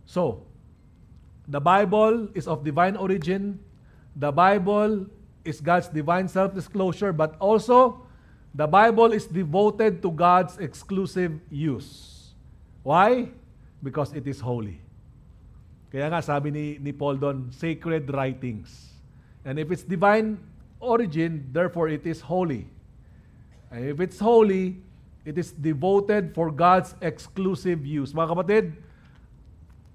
So, the Bible is of divine origin. The Bible is God's divine self-disclosure, but also, the Bible is devoted to God's exclusive use. Why? Because it is holy. Kaya nga sabi ni Paul doon, sacred writings. And if it's divine origin, therefore it is holy. And if it's holy, it is devoted for God's exclusive use. Mga kapatid,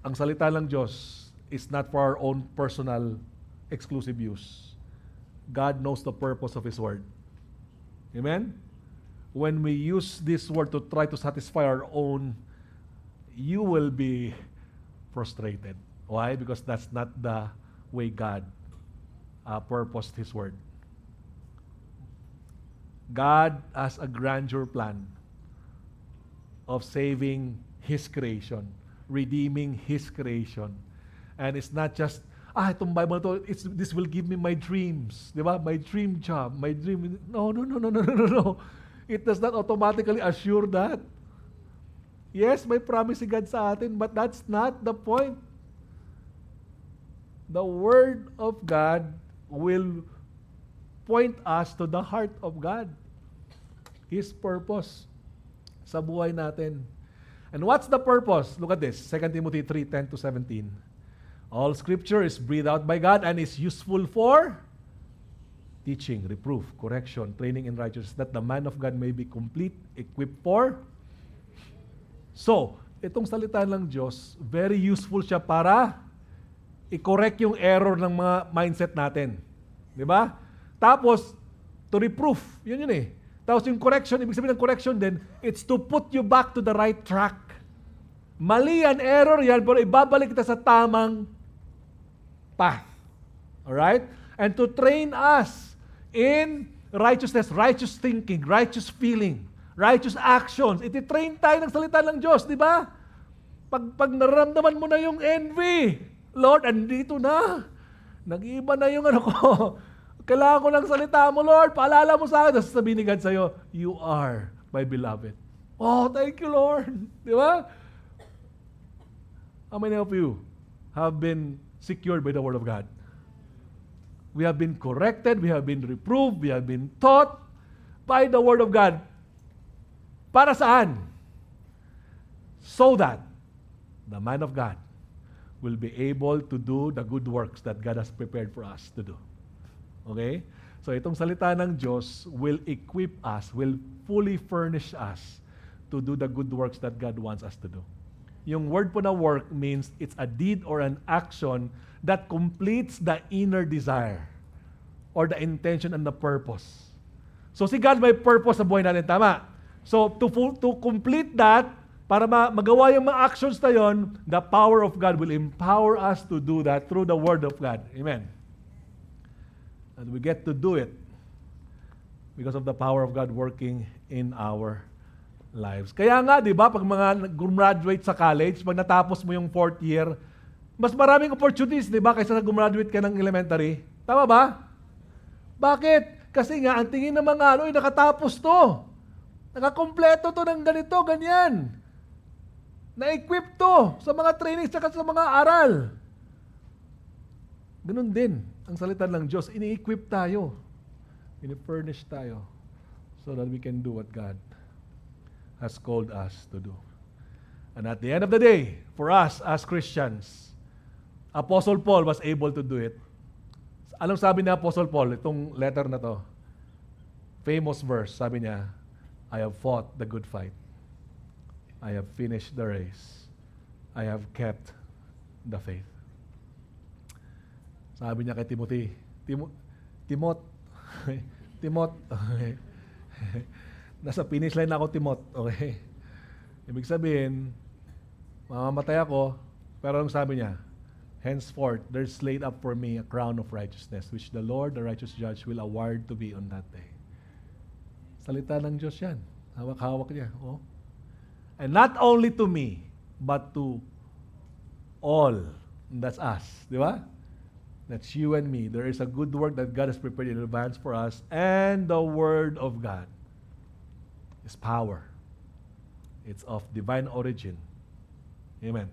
ang salita ng Diyos is not for our own personal exclusive use. God knows the purpose of His Word. Amen? When we use this Word to try to satisfy our own, you will be frustrated. Why? Because that's not the way God purposed His Word. God has a grandeur plan of saving His creation, redeeming His creation. And it's not just, itong Bible to, this will give me my dreams. Di ba? My dream job, my dream. No. It does not automatically assure that. Yes, may promise si God sa atin, but that's not the point. The Word of God will point us to the heart of God. His purpose sa buhay natin. And what's the purpose? Look at this, 2 Timothy 3:10-17. All Scripture is breathed out by God and is useful for teaching, reproof, correction, training in righteousness, that the man of God may be complete, equipped for. So, itong salita ng Diyos, very useful siya para i-correct yung error ng mga mindset natin. Di ba? Tapos, to reproof. Yun eh. Tapos yung correction, ibig sabihin ng correction din, it's to put you back to the right track. Mali yan, error yan, pero ibabalik kita sa tamang path. Alright? And to train us in righteousness, righteous thinking, righteous feeling, righteous actions. Iti-train tayo ng salita ng Diyos, di ba? Pag nararamdaman mo na yung envy, Lord, andito na. Nag-iiba na yung ano ko. Kailangan ko ng salita mo, Lord. Paalala mo sa akin. Tapos sabihin ni God sa'yo, you are my beloved. Oh, thank you, Lord. Di ba? How many of you have been secured by the Word of God? We have been corrected, we have been reproved, we have been taught by the Word of God. Para saan? So that the man of God will be able to do the good works that God has prepared for us to do. Okay? So itong salita ng Diyos will equip us, will fully furnish us to do the good works that God wants us to do. Yung word po na work means it's a deed or an action that completes the inner desire or the intention and the purpose. So si God may purpose sa buhay natin, tama? So to complete that, para magawa yung mga actions na yun, the power of God will empower us to do that through the Word of God. Amen. And we get to do it because of the power of God working in our lives. Kaya nga, di ba, pag mga graduate sa college, pag natapos mo yung 4th year, Mas maraming opportunities, di ba, kaysa gumraduate ka ng elementary? Tama ba? Bakit? Kasi nga, ang tingin ng mga nakatapos to. Nakakompleto to ng ganito, ganyan. Na-equip to sa mga trainings at sa mga aral. Ganun din ang salita ng Diyos. Ini-equip tayo. Ini-furnish tayo so that we can do what God has called us to do. And at the end of the day, for us as Christians, Apostle Paul was able to do it. Anong sabi ni Apostle Paul? Itong letter na to. Famous verse, sabi niya, I have fought the good fight. I have finished the race. I have kept the faith. Sabi niya kay Timothy, Timot, okay. Nasa finish line ako, Timot, okay. Ibig sabihin, mamamatay ako, pero ang sabi niya, henceforth, there's laid up for me a crown of righteousness, which the Lord, the righteous judge, will award to me on that day. Salita ng Diyos yan. Hawak-hawak niya. Oh. And not only to me, but to all. That's us. Di ba? That's you and me. There is a good work that God has prepared in advance for us. And the Word of God is power. It's of divine origin. Amen.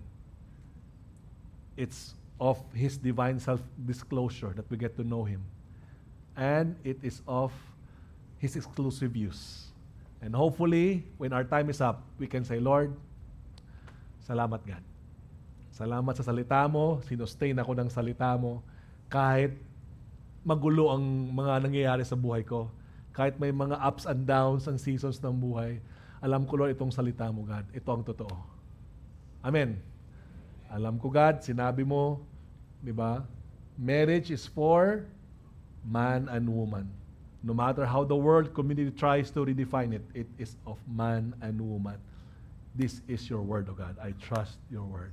It's of His divine self-disclosure that we get to know Him. And it is of His exclusive use. And hopefully, when our time is up, we can say, Lord, salamat God. Salamat sa salita mo, sinustain ako ng salita mo, kahit magulo ang mga nangyayari sa buhay ko, kahit may mga ups and downs ang seasons ng buhay, alam ko, Lord, itong salita mo, God, ito ang totoo. Amen. Alam ko, God, sinabi mo, di ba, marriage is for man and woman. No matter how the world community tries to redefine it, it is of man and woman. This is your word, O God. I trust your word.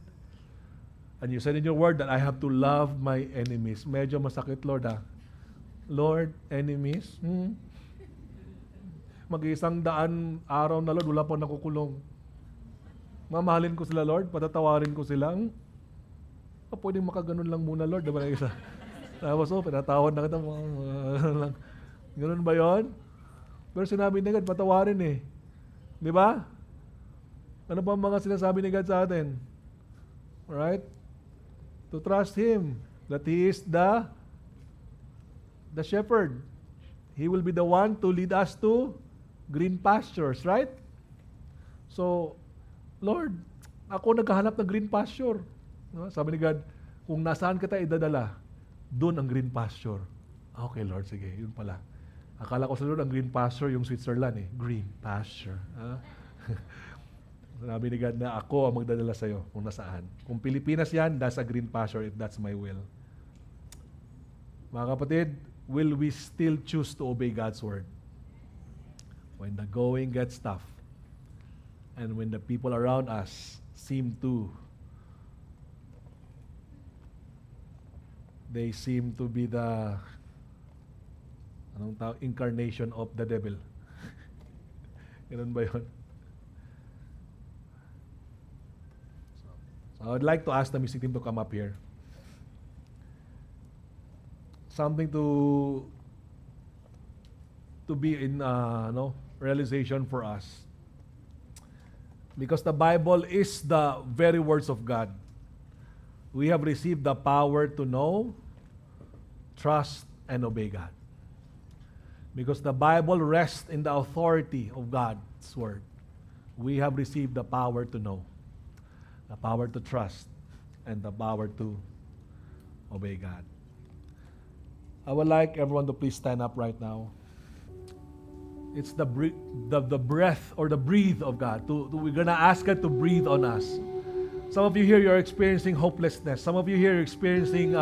And you said in your word that I have to love my enemies. Medyo masakit, Lord, ha? Lord, enemies? Mag-100 araw na, Lord, wala pa nakukulong. Mamahalin ko sila, Lord, patatawarin ko sila. Pwedeng makaganon lang muna, Lord. Diba na isa? Tapos, pinatawad na kita. Ganun ba yun? Pero sinabi ni God, patawarin eh. Di ba? Ano pa mga sinasabi ni God sa atin? Alright? To trust Him. That He is the shepherd. He will be the one to lead us to green pastures, right? So, Lord, ako naghahanap ng green pasture. Sabi ni God, kung nasaan kita idadala, doon ang green pasture. Okay, Lord, sige, yun pala. Akala ko sa Lord, ang green pasture, yung Switzerland eh. Green pasture. Sabi ni God na ako ang magdadala sa'yo kung nasaan. Kung Pilipinas yan, that's a green pasture if that's my will. Mga kapatid, will we still choose to obey God's word? When the going gets tough, and when the people around us seem to be the incarnation of the devil. Ganun ba yun? So I would like to ask the music team to come up here. Something to be in realization for us. Because the Bible is the very words of God. We have received the power to know, trust, and obey God. Because the Bible rests in the authority of God's word. We have received the power to know, the power to trust, and the power to obey God. I would like everyone to please stand up right now. It's the breath or the breathe of God. We're going to ask God to breathe on us. Some of you here, you're experiencing hopelessness. Some of you here, you're experiencing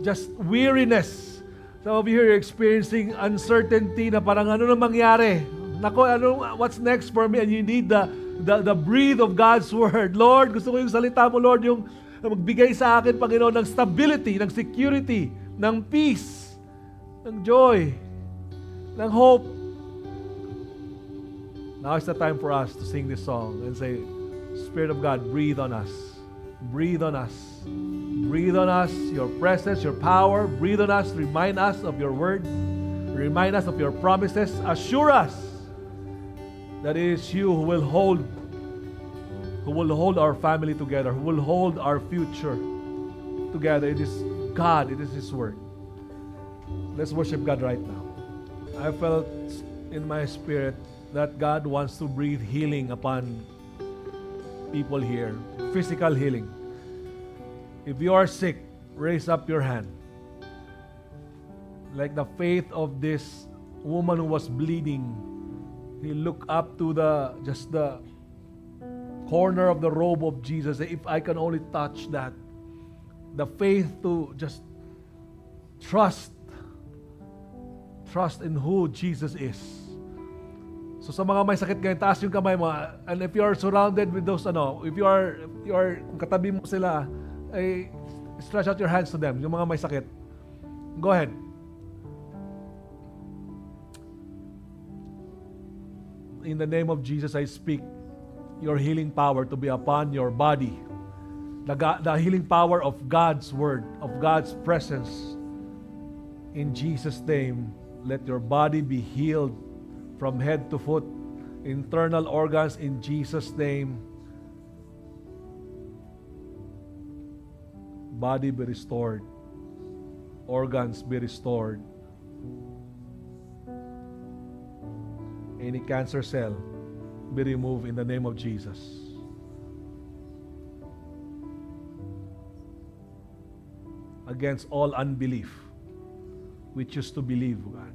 just weariness. Some of you here, you're experiencing uncertainty na parang ano na mangyari. Nako, what's next for me? And you need the breathe of God's word. Lord, gusto ko yung salita mo, Lord, yung magbigay sa akin, Panginoon, ng stability, ng security, ng peace, ng joy, ng hope. Now is the time for us to sing this song and say, Spirit of God, breathe on us. Breathe on us. Breathe on us your presence, your power. Breathe on us. Remind us of your word. Remind us of your promises. Assure us that it is you who will hold our family together, who will hold our future together. It is God. It is His word. Let's worship God right now. I felt in my spirit that God wants to breathe healing upon people here. Physical healing. If you are sick, raise up your hand. Like the faith of this woman who was bleeding, he looked up to just the corner of the robe of Jesus. If I can only touch that. The faith to just trust in who Jesus is. So sa mga may sakit ngayon, taas yung kamay mo. And if you are surrounded with those, if you are kung katabi mo sila, ay stretch out your hands to them, yung mga may sakit. Go ahead. In the name of Jesus, I speak your healing power to be upon your body. The healing power of God's word, of God's presence. In Jesus' name, let your body be healed from head to foot, internal organs in Jesus' name. Body be restored. Organs be restored. Any cancer cell be removed in the name of Jesus. Against all unbelief, we choose to believe, God.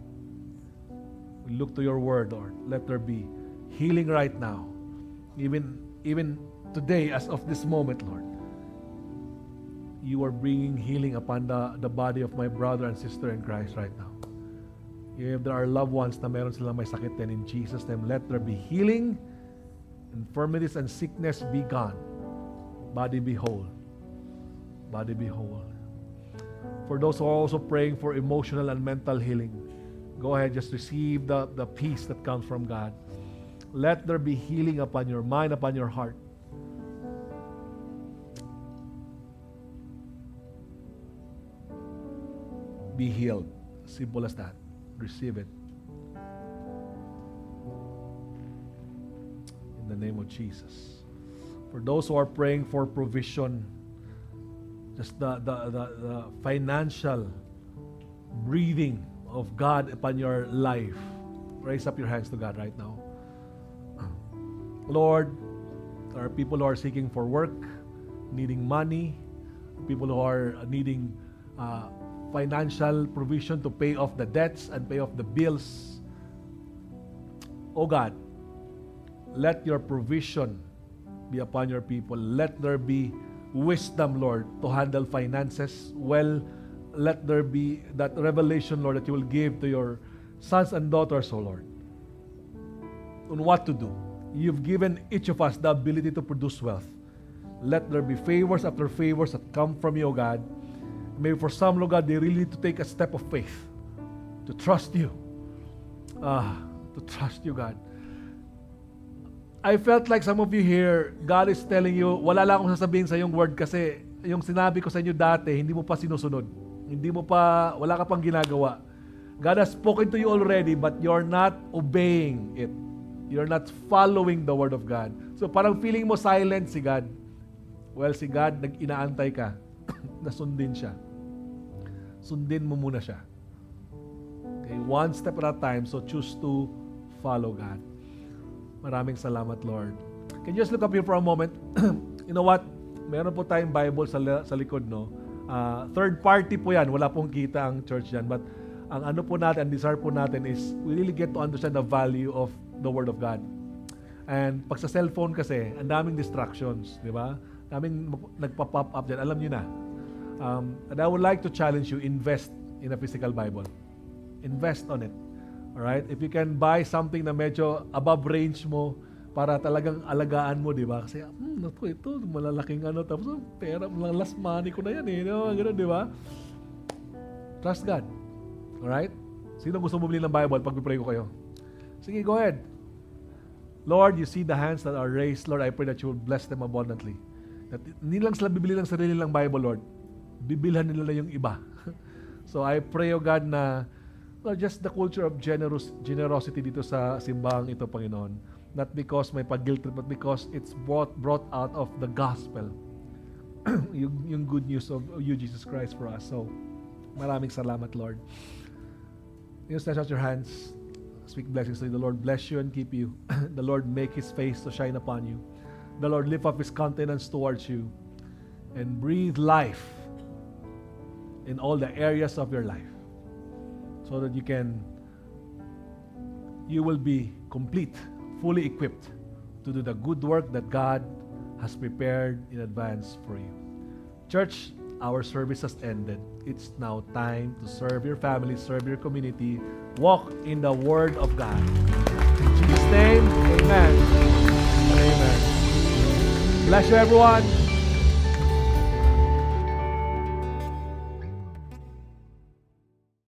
We look to your word, Lord. Let there be healing right now. Even today, as of this moment, Lord. You are bringing healing upon the body of my brother and sister in Christ right now. If there are loved ones na meron silang may sakit, then in Jesus' name, let there be healing, infirmities and sickness be gone. Body be whole. Body be whole. For those who are also praying for emotional and mental healing, go ahead, just receive the peace that comes from God. Let there be healing upon your mind, upon your heart. Be healed. Simple as that. Receive it. In the name of Jesus. For those who are praying for provision, just the financial breathing of God upon your life, raise up your hands to God right now. Lord, there are people who are seeking for work, needing money, people who are needing financial provision to pay off the debts and pay off the bills. Oh God, let your provision be upon your people. Let there be wisdom, Lord, to handle finances well. Let there be that revelation, Lord, that you will give to your sons and daughters, oh Lord, on what to do. You've given each of us the ability to produce wealth. Let there be favors after favors that come from you, oh God. Maybe for some, Lord God, they really need to take a step of faith to trust you. To trust you, God. I felt like some of you here, God is telling you, wala lang akong sasabihin sa yung word kasi yung sinabi ko sa inyo dati, hindi mo pa sinusunod. Wala ka pang ginagawa. God has spoken to you already, but you're not obeying it. You're not following the word of God. So parang feeling mo silent si God. Well, si God, inaantay ka na sundin siya. Sundin mo muna siya. Okay, one step at a time, so choose to follow God. Maraming salamat, Lord. Can you just look up here for a moment? You know what? Meron po tayong Bible sa likod, no? Third party po yan. Wala pong kita ang church yan. But ang ano po natin, ang desire po natin is we really get to understand the value of the Word of God. And pag sa cellphone kasi, ang daming distractions, di ba? Daming nagpa-pop up dyan. Alam nyo na. And I would like to challenge you, invest in a physical Bible. Invest on it. Alright? If you can buy something na medyo above range mo para talagang alagaan mo, di ba? Kasi, ito, malalaking tapos pera, last money ko na yan eh. Ganun, di ba? Trust God. Alright? Sino gusto bumili ng Bible pag pray ko kayo? Sige, go ahead. Lord, you see the hands that are raised. Lord, I pray that you will bless them abundantly. That hindi lang sila bibili ng sarili lang Bible, Lord. Bibilhan nila na yung iba. So I pray, O God, na just the culture of generosity dito sa simbahang ito, Panginoon. Not because may pag-guilt trip, but because it's brought out of the gospel. yung good news of you, Jesus Christ, for us. So, maraming salamat, Lord. You stretch out your hands. Speak blessings to you. The Lord bless you and keep you. The Lord make His face to shine upon you. The Lord lift up His countenance towards you and breathe life in all the areas of your life, so that you will be complete, fully equipped to do the good work that God has prepared in advance for you. Church, our service has ended. It's now time to serve your family, serve your community, walk in the Word of God. In Jesus' name, amen. Amen. Bless you, everyone.